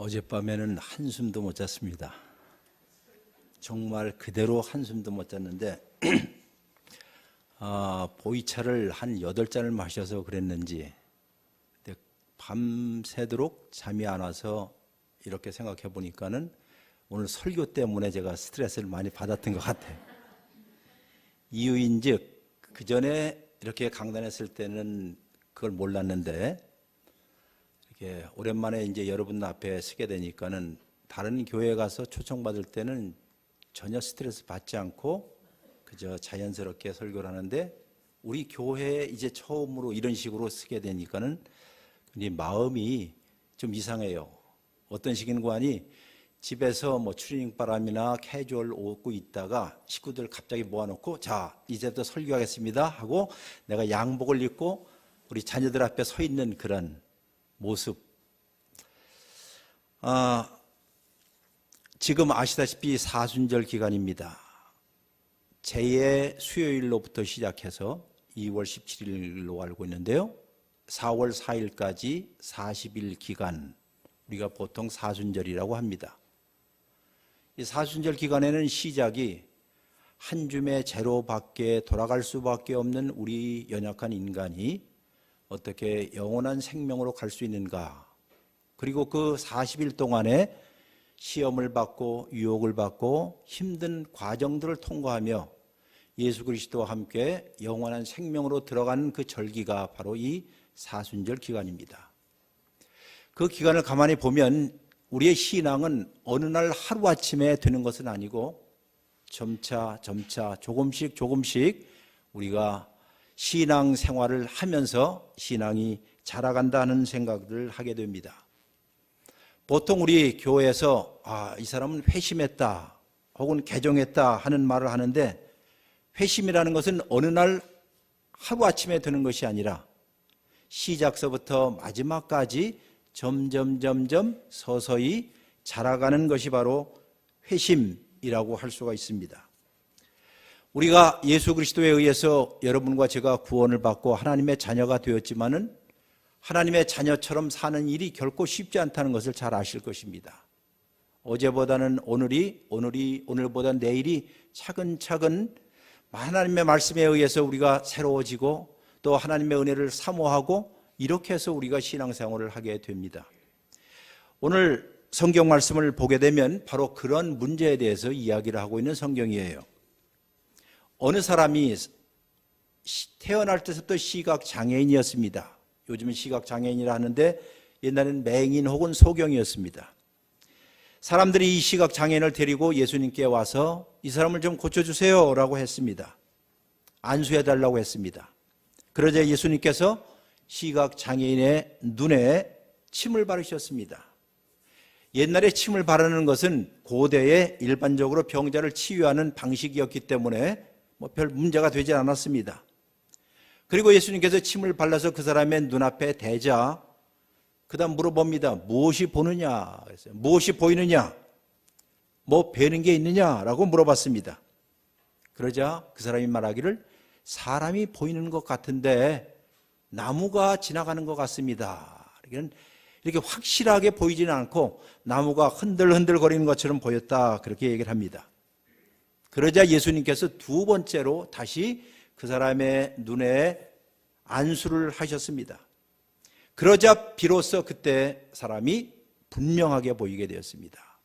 어젯밤에는 한숨도 못 잤습니다. 정말 그대로 한숨도 못 잤는데 보이차를 한 8잔을 마셔서 그랬는지 밤새도록 잠이 안 와서 이렇게 생각해 보니까는 오늘 설교 때문에 제가 스트레스를 많이 받았던 것 같아요. 이유인즉 그 전에 이렇게 강단했을 때는 그걸 몰랐는데 이렇게 오랜만에 이제 여러분 앞에 서게 되니까는 다른 교회 가서 초청받을 때는 전혀 스트레스 받지 않고 그저 자연스럽게 설교를 하는데 우리 교회에 이제 처음으로 이런 식으로 서게 되니까는 마음이 좀 이상해요. 어떤 식인가 하니 집에서 뭐 추리닝 바람이나 캐주얼 옷 입고 있다가 식구들 갑자기 모아놓고 자 이제부터 설교하겠습니다 하고 내가 양복을 입고 우리 자녀들 앞에 서 있는 그런 모습. 지금 아시다시피 사순절 기간입니다. 제2의 수요일로부터 시작해서 2월 17일로 알고 있는데요. 4월 4일까지 40일 기간, 우리가 보통 사순절이라고 합니다. 이 사순절 기간에는 시작이 한 줌의 재로 밖에 돌아갈 수밖에 없는 우리 연약한 인간이 어떻게 영원한 생명으로 갈 수 있는가, 그리고 그 40일 동안에 시험을 받고 유혹을 받고 힘든 과정들을 통과하며 예수 그리스도와 함께 영원한 생명으로 들어가는 그 절기가 바로 이 사순절 기간입니다. 그 기간을 가만히 보면 우리의 신앙은 어느 날 하루아침에 되는 것은 아니고 점차 조금씩 우리가 신앙 생활을 하면서 신앙이 자라간다는 생각을 하게 됩니다. 보통 우리 교회에서 이 사람은 회심했다 혹은 개종했다 하는 말을 하는데, 회심이라는 것은 어느 날 하루아침에 되는 것이 아니라 시작서부터 마지막까지 점점 서서히 자라가는 것이 바로 회심이라고 할 수가 있습니다. 우리가 예수 그리스도에 의해서 여러분과 제가 구원을 받고 하나님의 자녀가 되었지만은 하나님의 자녀처럼 사는 일이 결코 쉽지 않다는 것을 잘 아실 것입니다. 어제보다는 오늘보다 내일이 차근차근 하나님의 말씀에 의해서 우리가 새로워지고 또 하나님의 은혜를 사모하고 이렇게 해서 우리가 신앙생활을 하게 됩니다. 오늘 성경 말씀을 보게 되면 바로 그런 문제에 대해서 이야기를 하고 있는 성경이에요. 어느 사람이 태어날 때부터 시각장애인이었습니다. 요즘은 시각장애인이라 하는데 옛날에는 맹인 혹은 소경이었습니다. 사람들이 이 시각장애인을 데리고 예수님께 와서 이 사람을 좀 고쳐주세요 라고 했습니다. 안수해달라고 했습니다. 그러자 예수님께서 시각장애인의 눈에 침을 바르셨습니다. 옛날에 침을 바르는 것은 고대에 일반적으로 병자를 치유하는 방식이었기 때문에 별 문제가 되지 않았습니다. 그리고 예수님께서 침을 발라서 그 사람의 눈앞에 대자 그 다음 물어봅니다. 무엇이 보느냐? 무엇이 보이느냐? 뭐 뵈는 게 있느냐라고 물어봤습니다. 그러자 그 사람이 말하기를 사람이 보이는 것 같은데 나무가 지나가는 것 같습니다. 이렇게 확실하게 보이지는 않고 나무가 흔들흔들 거리는 것처럼 보였다, 그렇게 얘기를 합니다. 그러자 예수님께서 두 번째로 다시 그 사람의 눈에 안수를 하셨습니다. 그러자 비로소 그때 사람이 분명하게 보이게 되었습니다.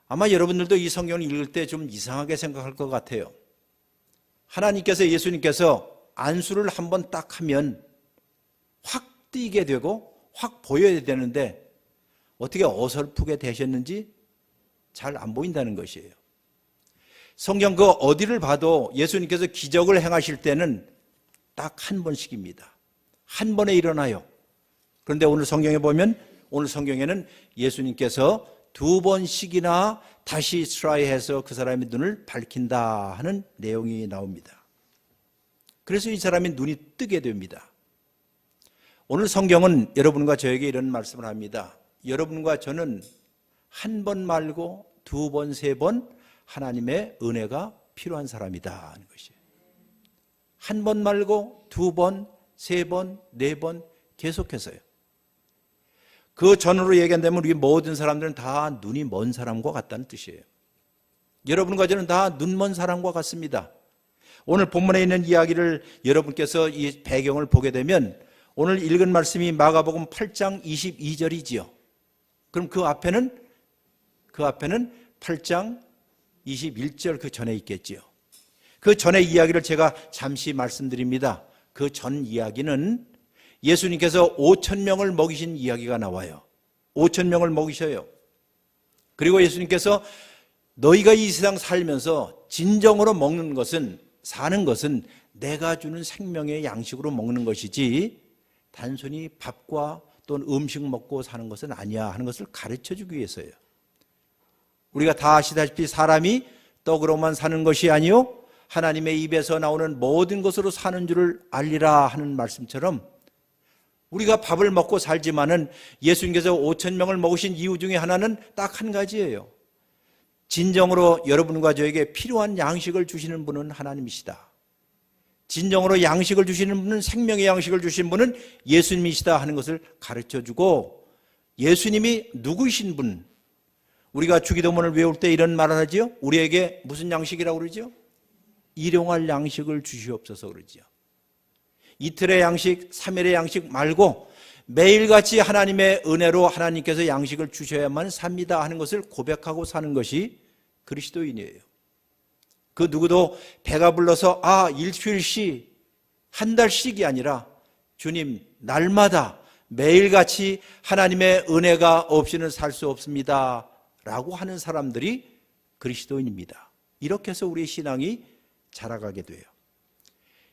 아마 여러분들도 이 성경을 읽을 때 좀 이상하게 생각할 것 같아요. 하나님께서, 예수님께서 안수를 한번 딱 하면 확 띄게 되고 확 보여야 되는데 어떻게 어설프게 되셨는지 잘 안 보인다는 것이에요. 성경 그 어디를 봐도 예수님께서 기적을 행하실 때는 딱 한 번씩입니다. 한 번에 일어나요. 그런데 오늘 성경에 보면, 오늘 성경에는 예수님께서 두 번씩이나 다시 트라이해서 그 사람의 눈을 밝힌다 하는 내용이 나옵니다. 그래서 이 사람의 눈이 뜨게 됩니다. 오늘 성경은 여러분과 저에게 이런 말씀을 합니다. 여러분과 저는 한 번 말고 두 번, 세 번 하나님의 은혜가 필요한 사람이다 하는 것이에요. 한 번 말고 두 번, 세 번, 네 번 계속해서요. 그 전으로 얘기한다면 우리 모든 사람들은 다 눈이 먼 사람과 같다는 뜻이에요. 여러분과 저는 다 눈먼 사람과 같습니다. 오늘 본문에 있는 이야기를 여러분께서 이 배경을 보게 되면 오늘 읽은 말씀이 마가복음 8장 22절이지요. 그럼 그 앞에는 8장 21절 그 전에 있겠지요. 그 전의 이야기를 제가 잠시 말씀드립니다. 그 전 이야기는 예수님께서 5,000명을 먹이신 이야기가 나와요. 5,000명을 먹이셔요. 그리고 예수님께서 너희가 이 세상 살면서 진정으로 먹는 것은, 사는 것은 내가 주는 생명의 양식으로 먹는 것이지 단순히 밥과 또는 음식 먹고 사는 것은 아니야 하는 것을 가르쳐 주기 위해서예요. 우리가 다 아시다시피 사람이 떡으로만 사는 것이 아니요 하나님의 입에서 나오는 모든 것으로 사는 줄을 알리라 하는 말씀처럼 우리가 밥을 먹고 살지만은 예수님께서 5,000명을 먹으신 이유 중에 하나는 딱 한 가지예요. 진정으로 여러분과 저에게 필요한 양식을 주시는 분은 하나님이시다. 진정으로 양식을 주시는 분은, 생명의 양식을 주신 분은 예수님이시다 하는 것을 가르쳐주고, 예수님이 누구이신 분, 우리가 주기도문을 외울 때 이런 말을 하지요. 우리에게 무슨 양식이라고 그러죠? 일용할 양식을 주시옵소서 그러지요. 이틀의 양식, 3일의 양식 말고 매일같이 하나님의 은혜로 하나님께서 양식을 주셔야만 삽니다 하는 것을 고백하고 사는 것이 그리스도인이에요. 그 누구도 배가 불러서 일주일씩, 한 달씩이 아니라 주님 날마다 매일같이 하나님의 은혜가 없이는 살 수 없습니다 라고 하는 사람들이 그리스도인입니다. 이렇게 해서 우리의 신앙이 자라가게 돼요.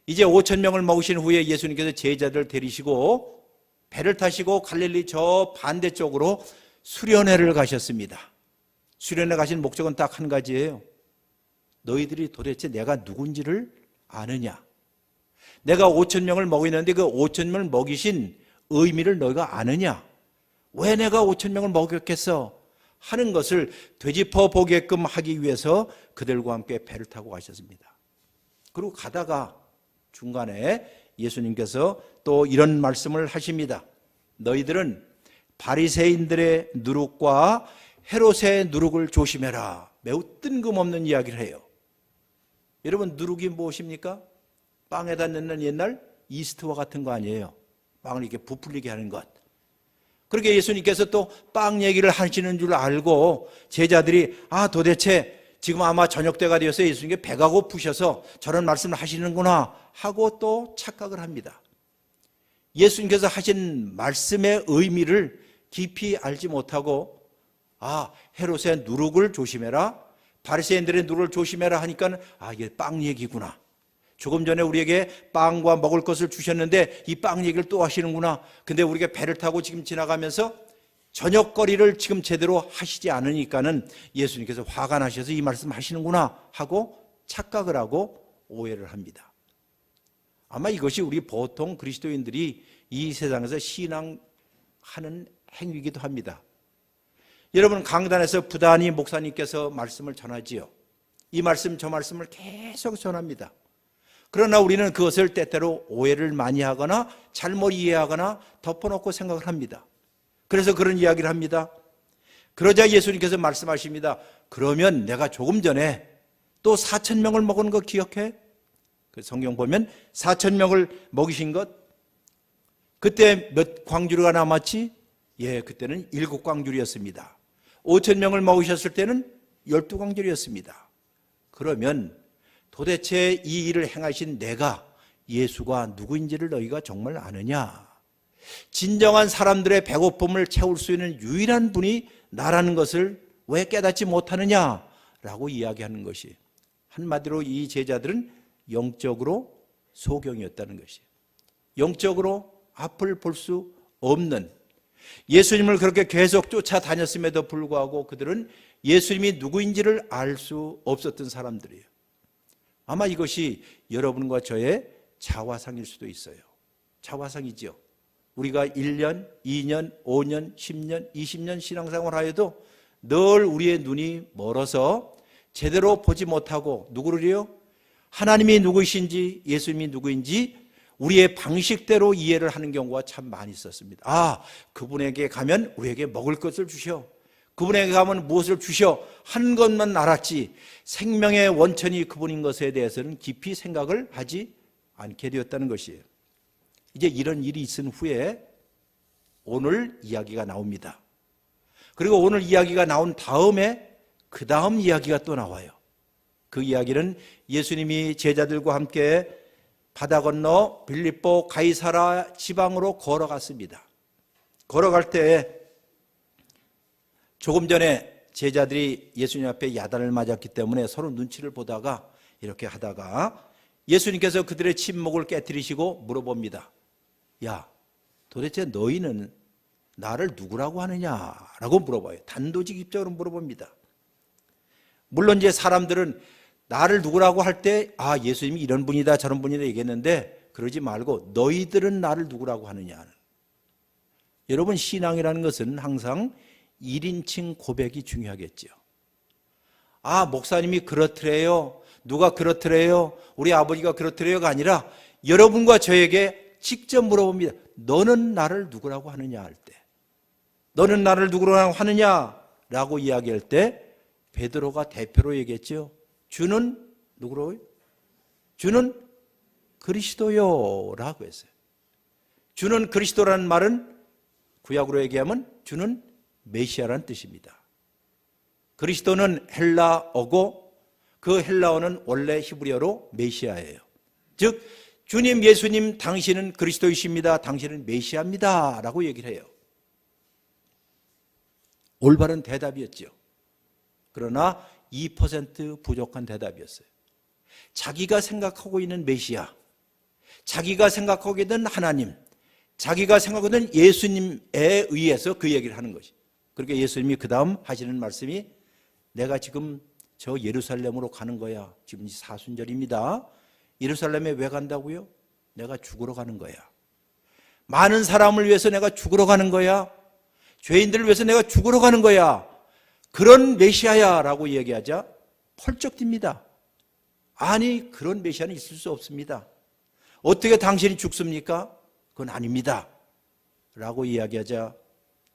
이제 5,000명을 먹으신 후에 예수님께서 제자들을 데리시고 배를 타시고 갈릴리 저 반대쪽으로 수련회를 가셨습니다. 수련회 가신 목적은 딱 한 가지예요. 너희들이 도대체 내가 누군지를 아느냐? 내가 5,000명을 먹이는데 그 5,000명을 먹이신 의미를 너희가 아느냐? 왜 내가 5,000명을 먹였겠어? 하는 것을 되짚어 보게끔 하기 위해서 그들과 함께 배를 타고 가셨습니다. 그리고 가다가 중간에 예수님께서 또 이런 말씀을 하십니다. 너희들은 바리새인들의 누룩과 헤롯의 누룩을 조심해라. 매우 뜬금없는 이야기를 해요. 여러분, 누룩이 무엇입니까? 빵에다 넣는 옛날 이스트와 같은 거 아니에요. 빵을 이렇게 부풀리게 하는 것. 그렇게 예수님께서 또 빵 얘기를 하시는 줄 알고 제자들이 도대체 지금 아마 저녁 때가 되어서 예수님께 배가 고프셔서 저런 말씀을 하시는구나 하고 또 착각을 합니다. 예수님께서 하신 말씀의 의미를 깊이 알지 못하고 헤롯의 누룩을 조심해라, 바리새인들의 누룩을 조심해라 하니까 이게 빵 얘기구나. 조금 전에 우리에게 빵과 먹을 것을 주셨는데 이 빵 얘기를 또 하시는구나. 근데 우리가 배를 타고 지금 지나가면서 저녁거리를 지금 제대로 하시지 않으니까는 예수님께서 화가 나셔서 이 말씀 하시는구나 하고 착각을 하고 오해를 합니다. 아마 이것이 우리 보통 그리스도인들이 이 세상에서 신앙하는 행위이기도 합니다. 여러분, 강단에서 부단히 목사님께서 말씀을 전하지요. 이 말씀 저 말씀을 계속 전합니다. 그러나 우리는 그것을 때때로 오해를 많이 하거나 잘못 이해하거나 덮어놓고 생각을 합니다. 그래서 그런 이야기를 합니다. 그러자 예수님께서 말씀하십니다. 그러면 내가 조금 전에 또 4,000명을 먹은 거 기억해? 그 성경 보면 4,000명을 먹이신 것, 그때 몇 광주리가 남았지? 그때는 7광주리였습니다. 5,000명을 먹으셨을 때는 12광주리였습니다. 그러면 도대체 이 일을 행하신 내가, 예수가 누구인지를 너희가 정말 아느냐? 진정한 사람들의 배고픔을 채울 수 있는 유일한 분이 나라는 것을 왜 깨닫지 못하느냐? 라고 이야기하는 것이, 한마디로 이 제자들은 영적으로 소경이었다는 것이에요. 영적으로 앞을 볼 수 없는, 예수님을 그렇게 계속 쫓아다녔음에도 불구하고 그들은 예수님이 누구인지를 알 수 없었던 사람들이에요. 아마 이것이 여러분과 저의 자화상일 수도 있어요. 자화상이지요. 우리가 1년, 2년, 5년, 10년, 20년 신앙생활을 하여도 늘 우리의 눈이 멀어서 제대로 보지 못하고 누구를요? 하나님이 누구이신지, 예수님이 누구인지 우리의 방식대로 이해를 하는 경우가 참 많이 있었습니다. 아, 그분에게 가면 우리에게 먹을 것을 주셔. 그분에게 가면 무엇을 주셔 하는 것만 알았지 생명의 원천이 그분인 것에 대해서는 깊이 생각을 하지 않게 되었다는 것이에요. 이제 이런 일이 있은 후에 오늘 이야기가 나옵니다. 그리고 오늘 이야기가 나온 다음에 그 다음 이야기가 또 나와요. 그 이야기는 예수님이 제자들과 함께 바다 건너 빌립보 가이사라 지방으로 걸어갔습니다. 걸어갈 때 조금 전에 제자들이 예수님 앞에 야단을 맞았기 때문에 서로 눈치를 보다가 이렇게 하다가 예수님께서 그들의 침묵을 깨뜨리시고 물어봅니다. 야, 도대체 너희는 나를 누구라고 하느냐라고 물어봐요. 단도직입적으로 물어봅니다. 물론 이제 사람들은 나를 누구라고 할 때 아, 예수님이 이런 분이다 저런 분이다 얘기했는데 그러지 말고 너희들은 나를 누구라고 하느냐. 여러분, 신앙이라는 것은 항상 1인칭 고백이 중요하겠죠. 아, 목사님이 그렇더래요. 누가 그렇더래요. 우리 아버지가 그렇더래요가 아니라 여러분과 저에게 직접 물어봅니다. 너는 나를 누구라고 하느냐 할 때, 너는 나를 누구라고 하느냐라고 이야기할 때 베드로가 대표로 얘기했죠. 주는 누구로? 주는 그리스도요 라고 했어요. 주는 그리스도라는 말은 구약으로 얘기하면 주는 메시아라는 뜻입니다. 그리스도는 헬라어고 그 헬라어는 원래 히브리어로 메시아예요. 즉 주님 예수님 당신은 그리스도이십니다. 당신은 메시아입니다 라고 얘기를 해요. 올바른 대답이었죠. 그러나 2% 부족한 대답이었어요. 자기가 생각하고 있는 메시아, 자기가 생각하고 있는 하나님, 자기가 생각하고 있는 예수님에 의해서 그 얘기를 하는 것이. 그러니까 예수님이 그 다음 하시는 말씀이 내가 지금 저 예루살렘으로 가는 거야. 지금 사순절입니다. 예루살렘에 왜 간다고요? 내가 죽으러 가는 거야. 많은 사람을 위해서 내가 죽으러 가는 거야. 죄인들을 위해서 내가 죽으러 가는 거야. 그런 메시아야 라고 얘기하자 펄쩍 뜁니다. 아니, 그런 메시아는 있을 수 없습니다. 어떻게 당신이 죽습니까? 그건 아닙니다 라고 이야기하자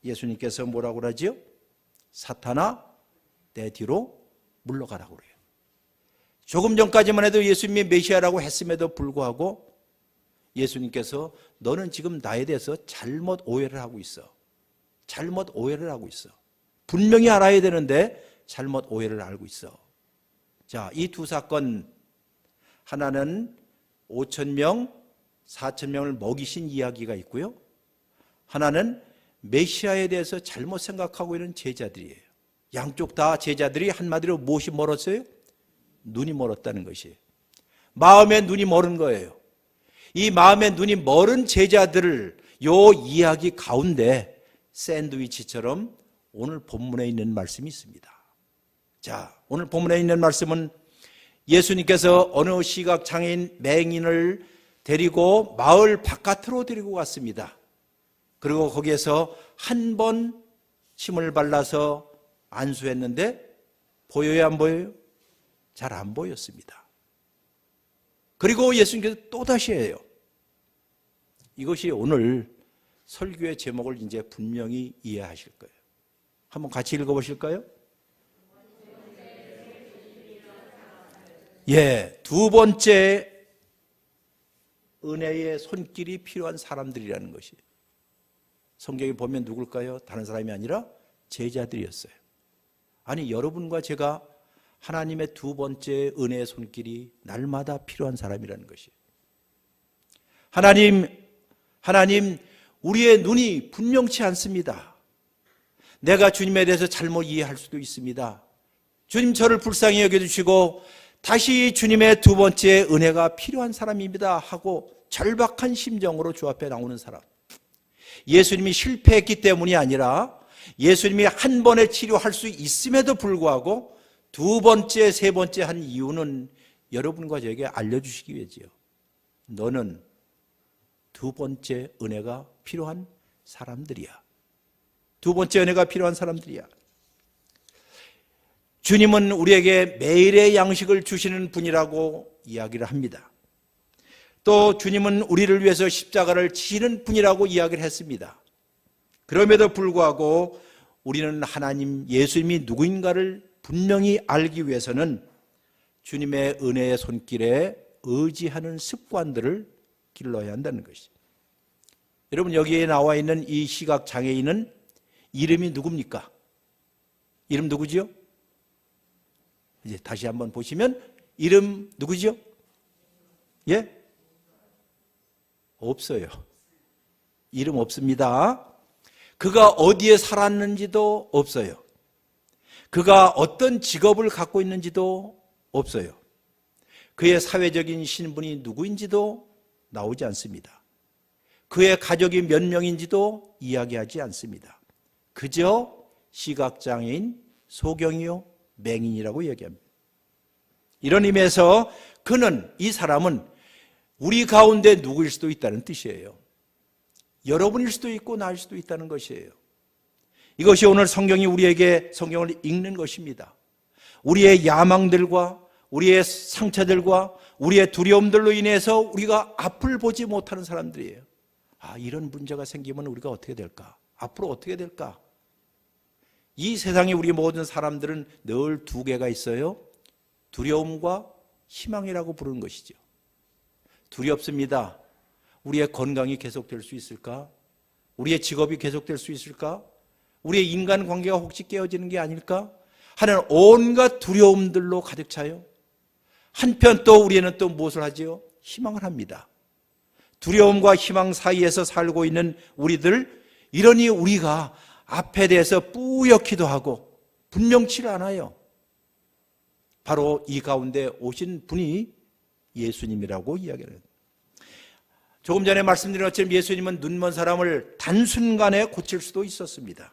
예수님께서 뭐라고 그러지요? 사탄아, 내 뒤로 물러가라고 그래요. 조금 전까지만 해도 예수님이 메시아라고 했음에도 불구하고 예수님께서 너는 지금 나에 대해서 잘못 오해를 하고 있어. 잘못 오해를 하고 있어. 분명히 알아야 되는데 잘못 오해를 알고 있어. 자, 이 두 사건, 하나는 5,000명, 4,000명을 먹이신 이야기가 있고요. 하나는 메시아에 대해서 잘못 생각하고 있는 제자들이에요. 양쪽 다 제자들이 한마디로 무엇이 멀었어요? 눈이 멀었다는 것이에요. 마음의 눈이 멀은 거예요. 이 마음의 눈이 멀은 제자들을 요 이야기 가운데 샌드위치처럼 오늘 본문에 있는 말씀이 있습니다. 자, 오늘 본문에 있는 말씀은 예수님께서 어느 시각장애인 맹인을 데리고 마을 바깥으로 데리고 갔습니다. 그리고 거기에서 한 번 침을 발라서 안수했는데 보여요, 안 보여요? 잘 안 보였습니다. 그리고 예수님께서 또다시 해요. 이것이 오늘 설교의 제목을 이제 분명히 이해하실 거예요. 한번 같이 읽어보실까요? 예, 두 번째 은혜의 손길이 필요한 사람들이라는 것이 성경에 보면 누굴까요? 다른 사람이 아니라 제자들이었어요. 아니, 여러분과 제가 하나님의 두 번째 은혜의 손길이 날마다 필요한 사람이라는 것이. 하나님, 우리의 눈이 분명치 않습니다. 내가 주님에 대해서 잘못 이해할 수도 있습니다. 주님, 저를 불쌍히 여겨주시고 다시 주님의 두 번째 은혜가 필요한 사람입니다 하고 절박한 심정으로 주 앞에 나오는 사람. 예수님이 실패했기 때문이 아니라 예수님이 한 번에 치료할 수 있음에도 불구하고 두 번째, 세 번째 한 이유는 여러분과 저에게 알려주시기 위해서요. 너는 두 번째 은혜가 필요한 사람들이야. 두 번째 은혜가 필요한 사람들이야. 주님은 우리에게 매일의 양식을 주시는 분이라고 이야기를 합니다. 또 주님은 우리를 위해서 십자가를 지는 분이라고 이야기를 했습니다. 그럼에도 불구하고 우리는 하나님 예수님이 누구인가를 분명히 알기 위해서는 주님의 은혜의 손길에 의지하는 습관들을 길러야 한다는 것이죠. 여러분, 여기에 나와 있는 이 시각장애인은 이름이 누굽니까? 이름 누구지요? 이제 다시 한번 보시면 이름 누구지요? 예? 없어요. 이름 없습니다. 그가 어디에 살았는지도 없어요. 그가 어떤 직업을 갖고 있는지도 없어요. 그의 사회적인 신분이 누구인지도 나오지 않습니다. 그의 가족이 몇 명인지도 이야기하지 않습니다. 그저 시각장애인, 소경이요, 맹인이라고 얘기합니다. 이런 의미에서 그는, 이 사람은 우리 가운데 누구일 수도 있다는 뜻이에요. 여러분일 수도 있고 나일 수도 있다는 것이에요. 이것이 오늘 성경이 우리에게 성경을 읽는 것입니다. 우리의 야망들과 우리의 상처들과 우리의 두려움들로 인해서 우리가 앞을 보지 못하는 사람들이에요. 이런 문제가 생기면 우리가 어떻게 될까? 앞으로 어떻게 될까? 이 세상에 우리 모든 사람들은 늘 두 개가 있어요. 두려움과 희망이라고 부르는 것이죠. 두렵습니다. 우리의 건강이 계속될 수 있을까? 우리의 직업이 계속될 수 있을까? 우리의 인간관계가 혹시 깨어지는 게 아닐까? 하는 온갖 두려움들로 가득 차요. 한편 또 우리는 또 무엇을 하지요? 희망을 합니다. 두려움과 희망 사이에서 살고 있는 우리들, 이러니 우리가 앞에 대해서 뿌옇기도 하고 분명치를 않아요. 바로 이 가운데 오신 분이 예수님이라고 이야기를 해요. 조금 전에 말씀드린 것처럼 예수님은 눈먼 사람을 단순간에 고칠 수도 있었습니다.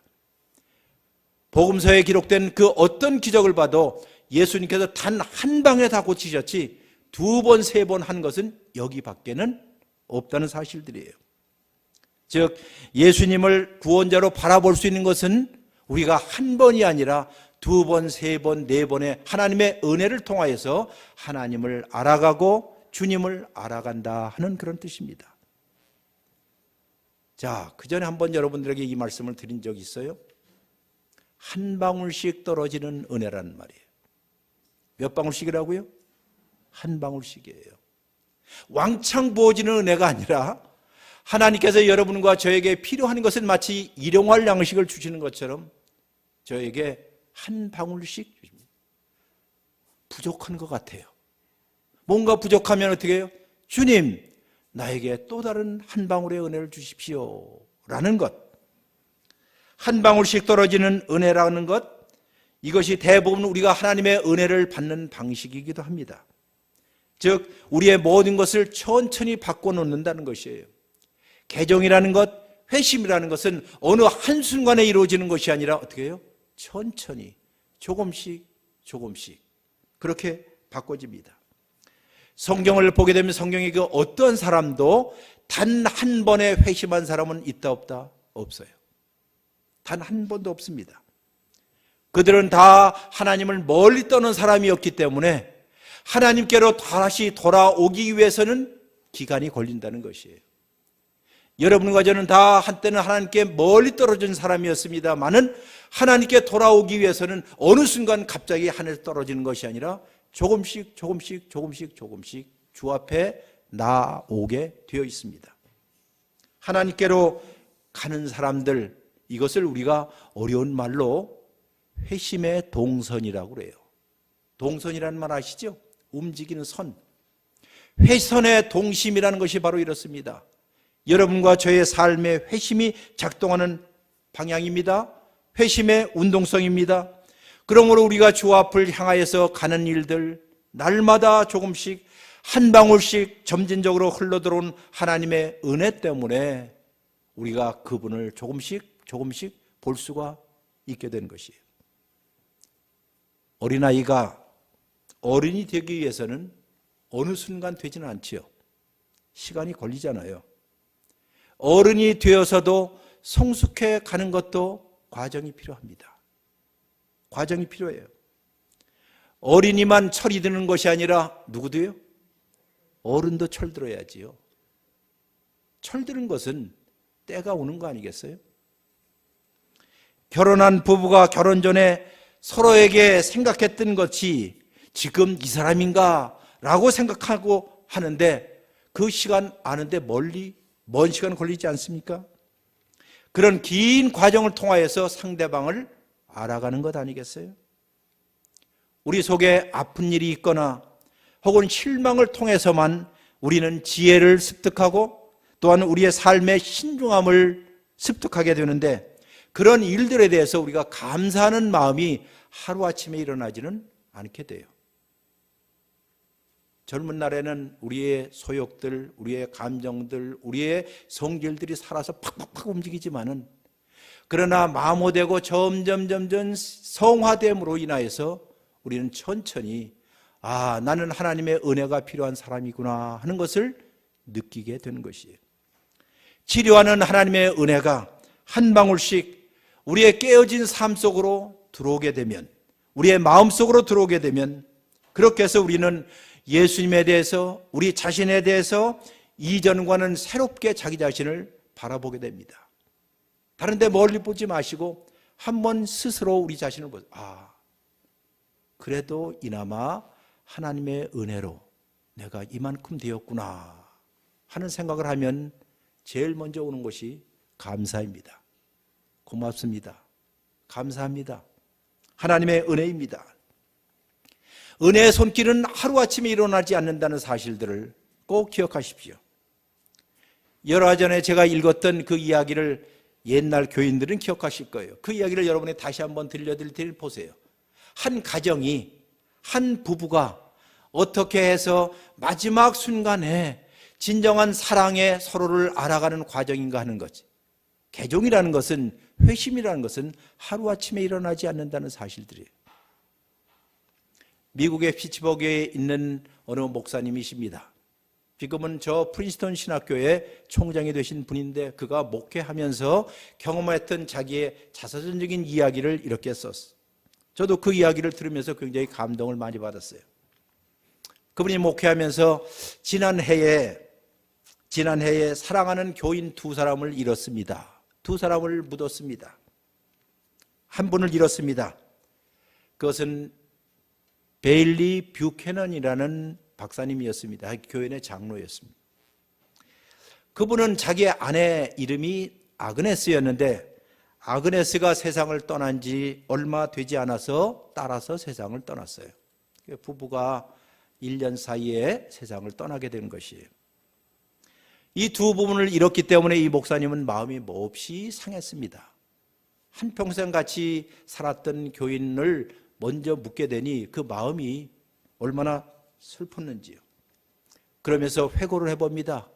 복음서에 기록된 그 어떤 기적을 봐도 예수님께서 단 한 방에 다 고치셨지 두 번, 세 번 한 것은 여기 밖에는 없다는 사실들이에요. 즉 예수님을 구원자로 바라볼 수 있는 것은 우리가 한 번이 아니라 두 번, 세 번, 네 번의 하나님의 은혜를 통하여서 하나님을 알아가고 주님을 알아간다 하는 그런 뜻입니다. 자, 그 전에 한번 여러분들에게 이 말씀을 드린 적이 있어요. 한 방울씩 떨어지는 은혜라는 말이에요. 몇 방울씩이라고요? 한 방울씩이에요. 왕창 부어지는 은혜가 아니라 하나님께서 여러분과 저에게 필요한 것은 마치 일용할 양식을 주시는 것처럼 저에게 한 방울씩 주십니다. 부족한 것 같아요. 뭔가 부족하면 어떻게 해요? 주님, 나에게 또 다른 한 방울의 은혜를 주십시오 라는 것. 한 방울씩 떨어지는 은혜라는 것, 이것이 대부분 우리가 하나님의 은혜를 받는 방식이기도 합니다. 즉 우리의 모든 것을 천천히 바꿔놓는다는 것이에요. 개종이라는 것, 회심이라는 것은 어느 한순간에 이루어지는 것이 아니라 어떻게 해요? 천천히 조금씩 그렇게 바꿔집니다. 성경을 보게 되면 성경에 그 어떤 사람도 단 한 번에 회심한 사람은 있다 없다? 없어요. 단 한 번도 없습니다. 그들은 다 하나님을 멀리 떠난 사람이었기 때문에 하나님께로 다시 돌아오기 위해서는 기간이 걸린다는 것이에요. 여러분과 저는 다 한때는 하나님께 멀리 떨어진 사람이었습니다만은 하나님께 돌아오기 위해서는 어느 순간 갑자기 하늘에 떨어지는 것이 아니라 조금씩 주 앞에 나오게 되어 있습니다. 하나님께로 가는 사람들, 이것을 우리가 어려운 말로 회심의 동선이라고 그래요. 동선이라는 말 아시죠? 움직이는 선. 회선의 동심이라는 것이 바로 이렇습니다. 여러분과 저의 삶의 회심이 작동하는 방향입니다. 회심의 운동성입니다. 그러므로 우리가 주 앞을 향하여서 가는 일들, 날마다 조금씩 한 방울씩 점진적으로 흘러들어온 하나님의 은혜 때문에 우리가 그분을 조금씩 볼 수가 있게 되는 것이에요. 어린아이가 어른이 되기 위해서는 어느 순간 되지는 않지요. 시간이 걸리잖아요. 어른이 되어서도 성숙해 가는 것도 과정이 필요합니다. 과정이 필요해요. 어린이만 철이 드는 것이 아니라 누구도요? 어른도 철들어야지요. 철드는 것은 때가 오는 거 아니겠어요? 결혼한 부부가 결혼 전에 서로에게 생각했던 것이 지금 이 사람인가 라고 생각하고 하는데 그 시간 아는데 먼 시간 걸리지 않습니까? 그런 긴 과정을 통하여서 상대방을 알아가는 것 아니겠어요? 우리 속에 아픈 일이 있거나 혹은 실망을 통해서만 우리는 지혜를 습득하고 또한 우리의 삶의 신중함을 습득하게 되는데 그런 일들에 대해서 우리가 감사하는 마음이 하루아침에 일어나지는 않게 돼요. 젊은 날에는 우리의 소욕들, 우리의 감정들, 우리의 성질들이 살아서 팍팍팍 움직이지만은 그러나 마모되고 점점 성화됨으로 인하여서 우리는 천천히 나는 하나님의 은혜가 필요한 사람이구나 하는 것을 느끼게 되는 것이에요. 치료하는 하나님의 은혜가 한 방울씩 우리의 깨어진 삶 속으로 들어오게 되면, 우리의 마음 속으로 들어오게 되면 그렇게 해서 우리는 예수님에 대해서, 우리 자신에 대해서 이전과는 새롭게 자기 자신을 바라보게 됩니다. 다른 데 멀리 보지 마시고 한번 스스로 우리 자신을 보세요. 그래도 이나마 하나님의 은혜로 내가 이만큼 되었구나 하는 생각을 하면 제일 먼저 오는 것이 감사입니다. 고맙습니다. 감사합니다. 하나님의 은혜입니다. 은혜의 손길은 하루아침에 일어나지 않는다는 사실들을 꼭 기억하십시오. 열화 전에 제가 읽었던 그 이야기를 옛날 교인들은 기억하실 거예요. 그 이야기를 여러분이 다시 한번 들려드릴 테니 보세요. 한 가정이, 한 부부가 어떻게 해서 마지막 순간에 진정한 사랑에 서로를 알아가는 과정인가 하는 거지. 개종이라는 것은, 회심이라는 것은 하루아침에 일어나지 않는다는 사실들이에요. 미국의 피츠버그에 있는 어느 목사님이십니다. 지금은 저 프린스턴 신학교의 총장이 되신 분인데 그가 목회하면서 경험했던 자기의 자서전적인 이야기를 이렇게 썼어요. 저도 그 이야기를 들으면서 굉장히 감동을 많이 받았어요. 그분이 목회하면서 지난해에 사랑하는 교인 두 사람을 잃었습니다. 두 사람을 묻었습니다. 한 분을 잃었습니다. 그것은 베일리 뷰캐넌이라는 박사님이었습니다. 교인의 장로였습니다. 그분은 자기 아내 이름이 아그네스였는데 아그네스가 세상을 떠난 지 얼마 되지 않아서 따라서 세상을 떠났어요. 부부가 1년 사이에 세상을 떠나게 된 것이에요. 이 두 부분을 잃었기 때문에 이 목사님은 마음이 몹시 상했습니다. 한평생 같이 살았던 교인을 먼저 묻게 되니 그 마음이 얼마나 슬펐는지요. 그러면서 회고를 해봅니다.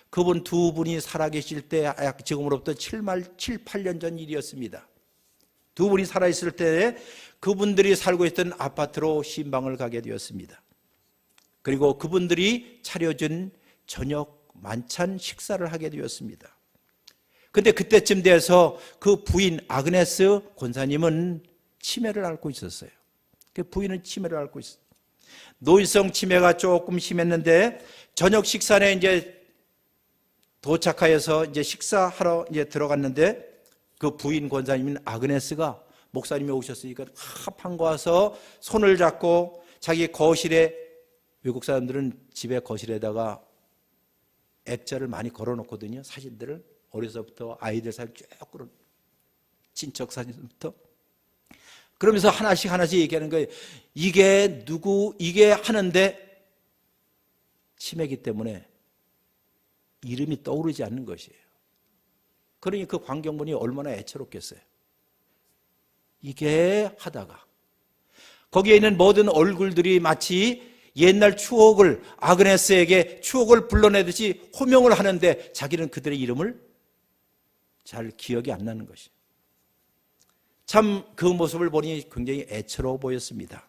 그분 두 분이 살아계실 때 지금으로부터 7, 8년 전 일이었습니다. 두 분이 살아있을 때 그분들이 살고 있던 아파트로 신방을 가게 되었습니다. 그리고 그분들이 차려준 저녁 만찬 식사를 하게 되었습니다. 근데 그때쯤 돼서 그 부인 아그네스 권사님은 치매를 앓고 있었어요. 그 부인은 치매를 앓고 있었어요. 노인성 치매가 조금 심했는데 저녁 식사에 이제 도착하여서 이제 식사하러 이제 들어갔는데 그 부인 권사님인 아그네스가 목사님이 오셨으니까 반가워서 손을 잡고 자기 거실에, 외국 사람들은 집에 거실에다가 액자를 많이 걸어놓거든요. 사진들을 어려서부터 아이들 사진 쭉 걸어, 친척 사진부터. 그러면서 하나씩 얘기하는 거예요. 이게 누구, 이게 하는데 치매기 때문에 이름이 떠오르지 않는 것이에요. 그러니 그 광경분이 얼마나 애처롭겠어요. 이게 하다가 거기에 있는 모든 얼굴들이 마치 옛날 추억을, 아그네스에게 추억을 불러내듯이 호명을 하는데 자기는 그들의 이름을 잘 기억이 안 나는 것이에요. 참 그 모습을 보니 굉장히 애처로워 보였습니다.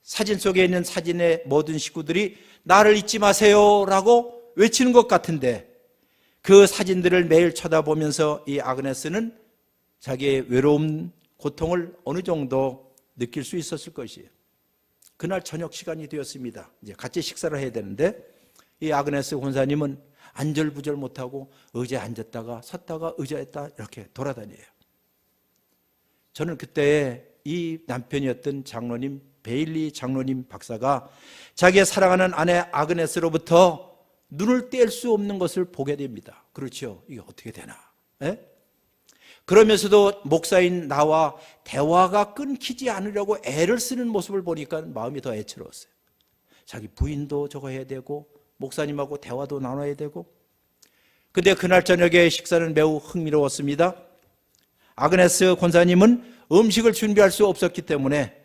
사진 속에 있는 사진의 모든 식구들이 나를 잊지 마세요 라고 외치는 것 같은데 그 사진들을 매일 쳐다보면서 이 아그네스는 자기의 외로움, 고통을 어느 정도 느낄 수 있었을 것이에요. 그날 저녁 시간이 되었습니다. 이제 같이 식사를 해야 되는데 이 아그네스 권사님은 안절부절 못하고 의자에 앉았다가 섰다가 의자에다 이렇게 돌아다녀요. 저는 그때 이 남편이었던 장로님 베일리 장로님 박사가 자기의 사랑하는 아내 아그네스로부터 눈을 뗄 수 없는 것을 보게 됩니다. 그렇죠? 이게 어떻게 되나? 에? 그러면서도 목사인 나와 대화가 끊기지 않으려고 애를 쓰는 모습을 보니까 마음이 더 애처로웠어요. 자기 부인도 저거 해야 되고 목사님하고 대화도 나눠야 되고. 근데 그날 저녁에 식사는 매우 흥미로웠습니다. 아그네스 권사님은 음식을 준비할 수 없었기 때문에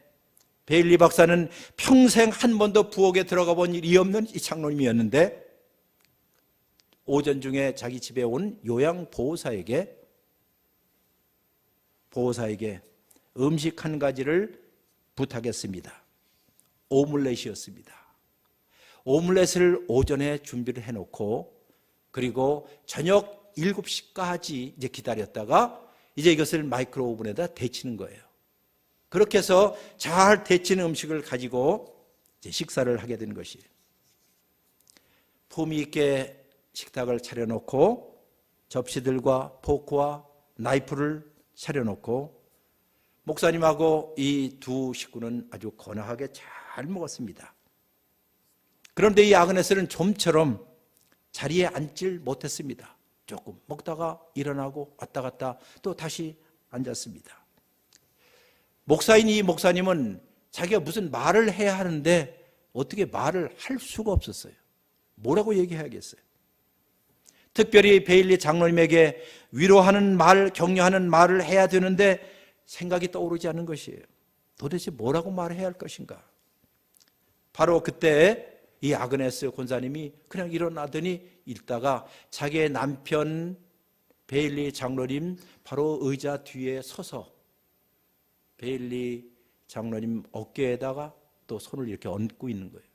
베일리 박사는 평생 한 번도 부엌에 들어가 본 일이 없는 이 장로님이었는데 오전 중에 자기 집에 온 요양보호사에게 음식 한 가지를 부탁했습니다. 오믈렛이었습니다. 오믈렛을 오전에 준비를 해놓고 그리고 저녁 7시까지 이제 기다렸다가 이제 이것을 마이크로 오븐에다 데치는 거예요. 그렇게 해서 잘 데친 음식을 가지고 이제 식사를 하게 된 것이에요. 품위 있게 식탁을 차려놓고 접시들과 포크와 나이프를 차려놓고 목사님하고 이 두 식구는 아주 건강하게 잘 먹었습니다. 그런데 이 아그네스는 좀처럼 자리에 앉질 못했습니다. 조금 먹다가 일어나고 왔다 갔다 또 다시 앉았습니다. 목사인 이 목사님은 자기가 무슨 말을 해야 하는데 어떻게 말을 할 수가 없었어요. 뭐라고 얘기해야겠어요. 특별히 베일리 장로님에게 위로하는 말, 격려하는 말을 해야 되는데 생각이 떠오르지 않는 것이에요. 도대체 뭐라고 말해야 할 것인가? 바로 그때 이 아그네스 권사님이 그냥 일어나더니 읽다가 자기의 남편 베일리 장로님 바로 의자 뒤에 서서 베일리 장로님 어깨에다가 또 손을 이렇게 얹고 있는 거예요.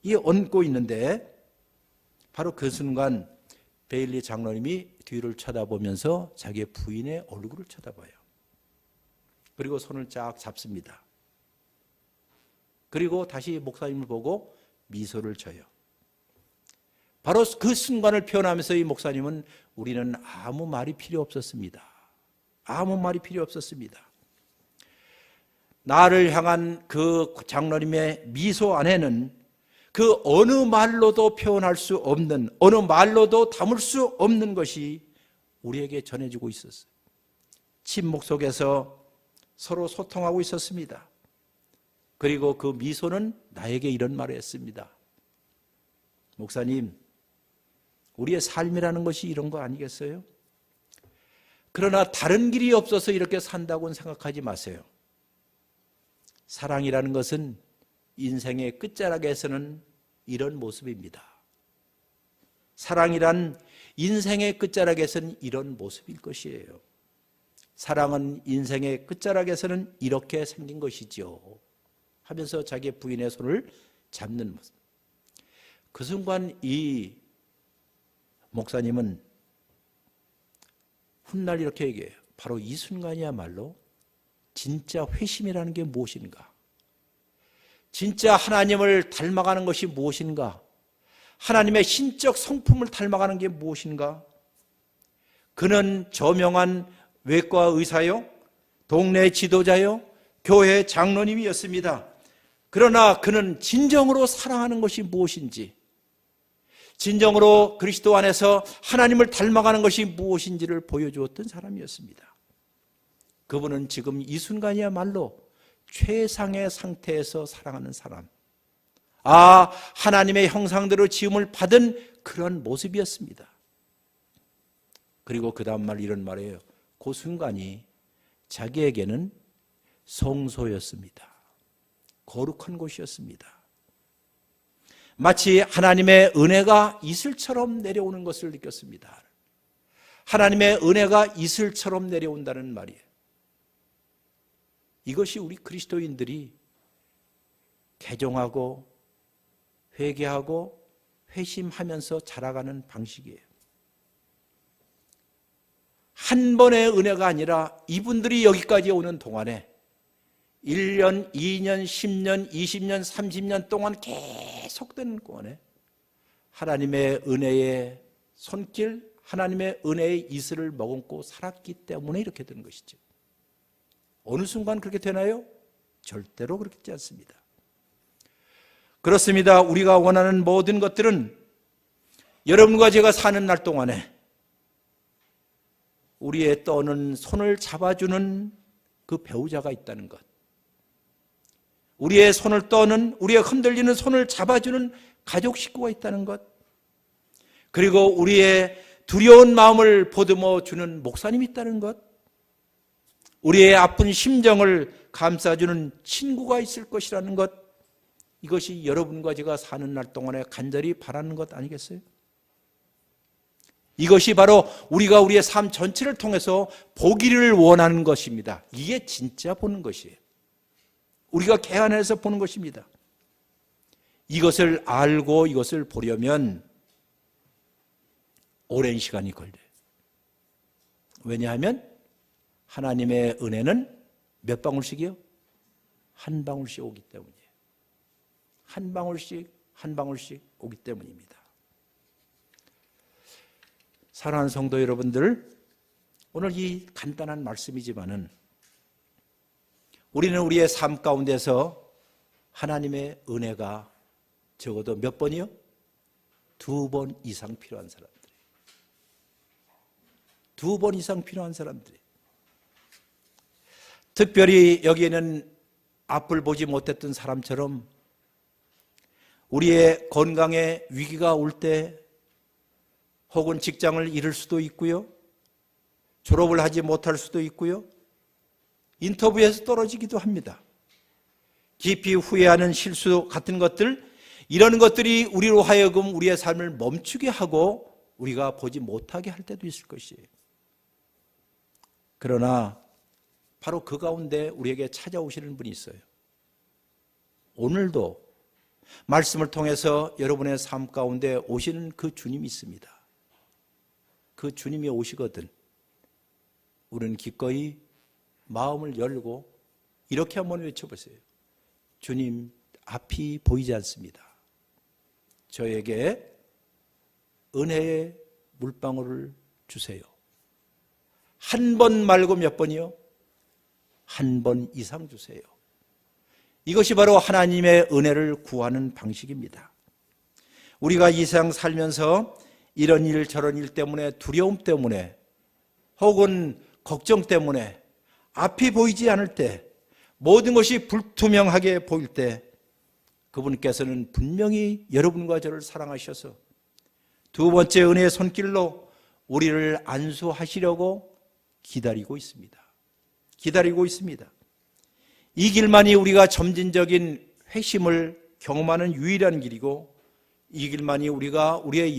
이 얹고 있는데 바로 그 순간 베일리 장로님이 뒤를 쳐다보면서 자기의 부인의 얼굴을 쳐다봐요. 그리고 손을 쫙 잡습니다. 그리고 다시 목사님을 보고 미소를 져요. 바로 그 순간을 표현하면서 이 목사님은 우리는 아무 말이 필요 없었습니다. 아무 말이 필요 없었습니다. 나를 향한 그 장로님의 미소 안에는 그 어느 말로도 표현할 수 없는, 어느 말로도 담을 수 없는 것이 우리에게 전해지고 있었어요. 침묵 속에서 서로 소통하고 있었습니다. 그리고 그 미소는 나에게 이런 말을 했습니다. 목사님, 우리의 삶이라는 것이 이런 거 아니겠어요? 그러나 다른 길이 없어서 이렇게 산다고는 생각하지 마세요. 사랑이라는 것은 인생의 끝자락에서는 이런 모습입니다. 사랑이란 인생의 끝자락에서는 이런 모습일 것이에요. 사랑은 인생의 끝자락에서는 이렇게 생긴 것이지요. 하면서 자기 부인의 손을 잡는 모습. 그 순간 이 목사님은 훗날 이렇게 얘기해요. 바로 이 순간이야말로 진짜 회심이라는 게 무엇인가? 진짜 하나님을 닮아가는 것이 무엇인가? 하나님의 신적 성품을 닮아가는 게 무엇인가? 그는 저명한 외과 의사요, 동네 지도자요, 교회 장로님이었습니다. 그러나 그는 진정으로 사랑하는 것이 무엇인지, 진정으로 그리스도 안에서 하나님을 닮아가는 것이 무엇인지를 보여주었던 사람이었습니다. 그분은 지금 이 순간이야말로 최상의 상태에서 사랑하는 사람, 하나님의 형상대로 지음을 받은 그런 모습이었습니다. 그리고 그 다음 말 이런 말이에요. 그 순간이 자기에게는 성소였습니다. 거룩한 곳이었습니다. 마치 하나님의 은혜가 이슬처럼 내려오는 것을 느꼈습니다. 하나님의 은혜가 이슬처럼 내려온다는 말이에요. 이것이 우리 그리스도인들이 개종하고 회개하고 회심하면서 자라가는 방식이에요. 한 번의 은혜가 아니라 이분들이 여기까지 오는 동안에 1년, 2년, 10년, 20년, 30년 동안 계속되는 동안에 하나님의 은혜의 손길, 하나님의 은혜의 이슬을 머금고 살았기 때문에 이렇게 된 것이죠. 어느 순간 그렇게 되나요? 절대로 그렇지 않습니다. 그렇습니다. 우리가 원하는 모든 것들은 여러분과 제가 사는 날 동안에 우리의 떠는 손을 잡아주는 그 배우자가 있다는 것, 우리의 손을 떠는, 우리의 흔들리는 손을 잡아주는 가족 식구가 있다는 것, 그리고 우리의 두려운 마음을 보듬어 주는 목사님이 있다는 것, 우리의 아픈 심정을 감싸주는 친구가 있을 것이라는 것, 이것이 여러분과 제가 사는 날 동안에 간절히 바라는 것 아니겠어요? 이것이 바로 우리가 우리의 삶 전체를 통해서 보기를 원하는 것입니다. 이게 진짜 보는 것이에요. 우리가 개안에서 보는 것입니다. 이것을 알고 이것을 보려면 오랜 시간이 걸려요. 왜냐하면 하나님의 은혜는 몇 방울씩이요? 한 방울씩 오기 때문이에요. 한 방울씩 한 방울씩 오기 때문입니다. 사랑하는 성도 여러분들, 오늘 이 간단한 말씀이지만은 우리는 우리의 삶 가운데서 하나님의 은혜가 적어도 몇 번이요? 2번 이상 필요한 사람들. 2번 이상 필요한 사람들이. 특별히 여기에는 앞을 보지 못했던 사람처럼 우리의 건강에 위기가 올 때 혹은 직장을 잃을 수도 있고요. 졸업을 하지 못할 수도 있고요. 인터뷰에서 떨어지기도 합니다. 깊이 후회하는 실수 같은 것들, 이런 것들이 우리로 하여금 우리의 삶을 멈추게 하고 우리가 보지 못하게 할 때도 있을 것이에요. 그러나 바로 그 가운데 우리에게 찾아오시는 분이 있어요. 오늘도 말씀을 통해서 여러분의 삶 가운데 오시는 그 주님이 있습니다. 그 주님이 오시거든 우리는 기꺼이 마음을 열고 이렇게 한번 외쳐보세요. 주님, 앞이 보이지 않습니다. 저에게 은혜의 물방울을 주세요. 한 번 말고 몇 번이요? 한 번 이상 주세요. 이것이 바로 하나님의 은혜를 구하는 방식입니다. 우리가 이 세상 살면서 이런 일 저런 일 때문에, 두려움 때문에 혹은 걱정 때문에 앞이 보이지 않을 때, 모든 것이 불투명하게 보일 때 그분께서는 분명히 여러분과 저를 사랑하셔서 두 번째 은혜의 손길로 우리를 안수하시려고 기다리고 있습니다. 기다리고 있습니다. 이 길만이 우리가 점진적인 회심을 경험하는 유일한 길이고, 이 길만이 우리가 우리의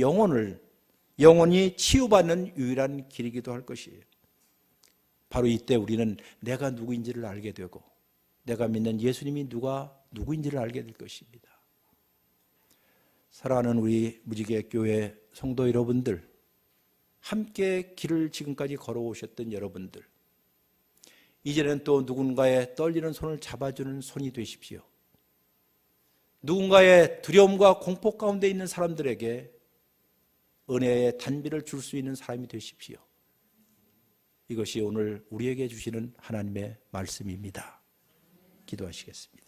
영혼이 치유받는 유일한 길이기도 할 것이에요. 바로 이때 우리는 내가 누구인지를 알게 되고 내가 믿는 예수님이 누구인지를 알게 될 것입니다. 사랑하는 우리 무지개 교회 성도 여러분들, 함께 길을 지금까지 걸어오셨던 여러분들, 이제는 또 누군가의 떨리는 손을 잡아주는 손이 되십시오. 누군가의 두려움과 공포 가운데 있는 사람들에게 은혜의 단비를 줄 수 있는 사람이 되십시오. 이것이 오늘 우리에게 주시는 하나님의 말씀입니다. 기도하시겠습니다.